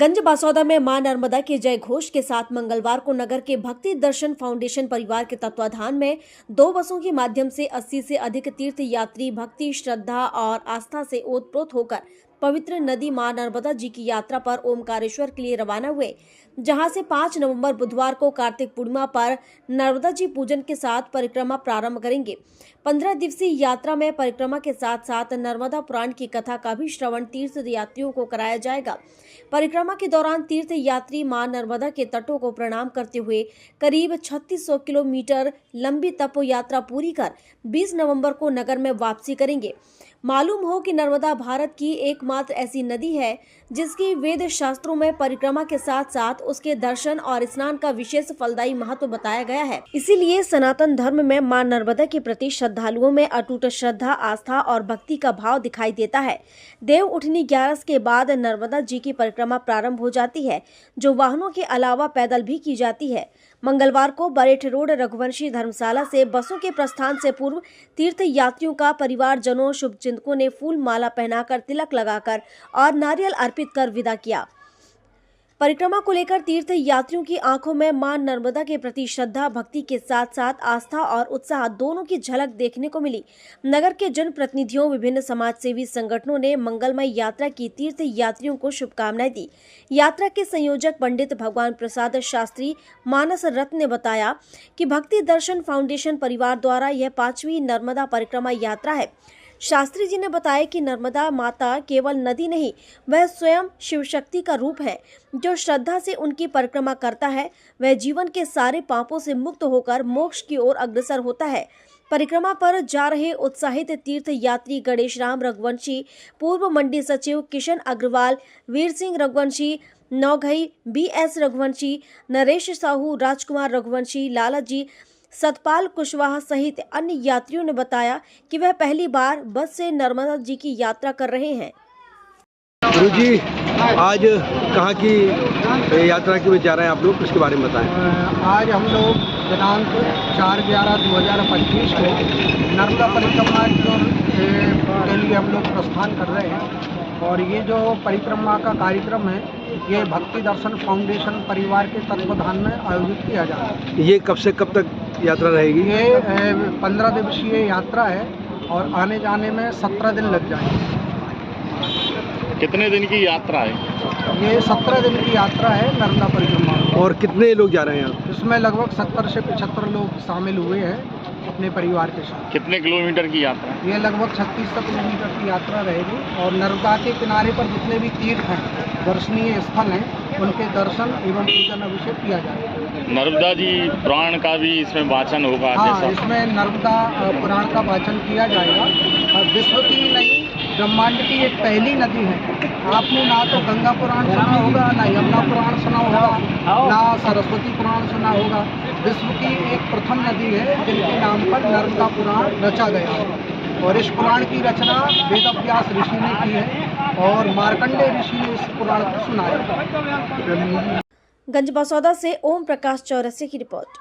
गंज बासौदा में मां नर्मदा के जय घोष के साथ मंगलवार को नगर के भक्ति दर्शन फाउंडेशन परिवार के तत्वाधान में 2 बसों के माध्यम से 80 से अधिक तीर्थ यात्री भक्ति, श्रद्धा और आस्था से ओतप्रोत होकर पवित्र नदी मां नर्मदा जी की यात्रा पर ओमकारेश्वर के लिए रवाना हुए, जहां से 5 नवंबर बुधवार को कार्तिक पूर्णिमा पर नर्मदा जी पूजन के साथ परिक्रमा प्रारंभ करेंगे। 15 दिवसीय यात्रा में परिक्रमा के साथ साथ नर्मदा पुराण की कथा का भी श्रवण तीर्थ यात्रियों को कराया जाएगा। परिक्रमा के दौरान तीर्थ यात्री मां नर्मदा के तटों को प्रणाम करते हुए करीब 3600 किलोमीटर लंबी तप यात्रा पूरी कर 20 नवंबर को नगर में वापसी करेंगे। मालूम हो कि नर्मदा भारत की एकमात्र ऐसी नदी है जिसकी वेद शास्त्रों में परिक्रमा के साथ साथ उसके दर्शन और स्नान का विशेष फलदायी महत्व बताया गया है। इसीलिए सनातन धर्म में मां नर्मदा के प्रति श्रद्धालुओं में अटूट श्रद्धा, आस्था और भक्ति का भाव दिखाई देता है। देव उठनी 11 के बाद नर्मदा जी की परिक्रमा प्रारंभ हो जाती है, जो वाहनों के अलावा पैदल भी की जाती है। मंगलवार को बरेठ रोड रघुवंशी धर्मशाला से बसों के प्रस्थान से पूर्व तीर्थ यात्रियों का परिवारजनों, शुभचिंतकों ने फूल माला पहनाकर, तिलक लगाकर और नारियल अर्पित कर विदा किया। परिक्रमा को लेकर तीर्थ यात्रियों की आंखों में मां नर्मदा के प्रति श्रद्धा, भक्ति के साथ साथ आस्था और उत्साह दोनों की झलक देखने को मिली। नगर के जनप्रतिनिधियों, विभिन्न समाजसेवी संगठनों ने मंगलमय यात्रा की तीर्थ यात्रियों को शुभकामनाएं दी। यात्रा के संयोजक पंडित भगवान प्रसाद शास्त्री मानस रत्न ने बताया कि भक्ति दर्शन फाउंडेशन परिवार द्वारा यह 5वीं नर्मदा परिक्रमा यात्रा है। शास्त्री जी ने बताया कि नर्मदा माता केवल नदी नहीं, वह स्वयं शिव शक्ति का रूप है। जो श्रद्धा से उनकी परिक्रमा करता है वह जीवन के सारे पापों से मुक्त होकर मोक्ष की ओर अग्रसर होता है। परिक्रमा पर जा रहे उत्साहित तीर्थ यात्री गणेश राम रघुवंशी, पूर्व मंडी सचिव किशन अग्रवाल, वीर सिंह रघुवंशी, नौघई BS रघुवंशी, नरेश साहू, राजकुमार रघुवंशी, लालाजी, सतपाल कुशवाहा सहित अन्य यात्रियों ने बताया कि वह पहली बार बस से नर्मदा जी की यात्रा कर रहे हैं। गुरु जी, आज कहाँ की यात्रा के लिए जा रहे हैं आप लोग, उसके बारे में बताएं। आज हम लोग दिनांक 4/11/2025 को नर्मदा परिक्रमा के लिए हम लोग प्रस्थान कर रहे हैं। और ये जो परिक्रमा का कार्यक्रम है, ये भक्ति दर्शन फाउंडेशन परिवार के तत्वाधान में आयोजित किया जा रहा है। ये कब से कब तक यात्रा रहेगी? ये 15 दिवसीय यात्रा है और आने जाने में 17 दिन लग जाएंगे। कितने दिन की यात्रा है? ये 17 दिन की यात्रा है नर्मदा परिक्रमा। और कितने लोग जा रहे हैं आप? इसमें लगभग 70 से 75 लोग शामिल हुए हैं अपने परिवार के साथ। कितने किलोमीटर की यात्रा? ये लगभग 3600 किलोमीटर की यात्रा रहेगी। और नर्मदा के किनारे पर जितने भी तीर्थ हैं, दर्शनीय स्थल हैं, उनके दर्शन एवं पूजन अभिषेक किया जाएगा। नर्मदा जी पुराण का भी इसमें वाचन होगा? हाँ, इसमें नर्मदा पुराण का वाचन किया जाएगा। विश्व की नहीं, ब्रह्मांड की एक पहली नदी है। आपने ना तो गंगा पुराण सुना होगा, ना यमुना पुराण सुना होगा, ना सरस्वती पुराण सुना होगा। विश्व की एक प्रथम नदी है जिनके नाम पर नर्मदा पुराण रचा गया है। और इस पुराण की रचना वेदव्यास ऋषि ने की है और मार्कंडेय ऋषि ने इस पुराण को सुनाया। गंज बासौदा से ओम प्रकाश चौरसिया की रिपोर्ट।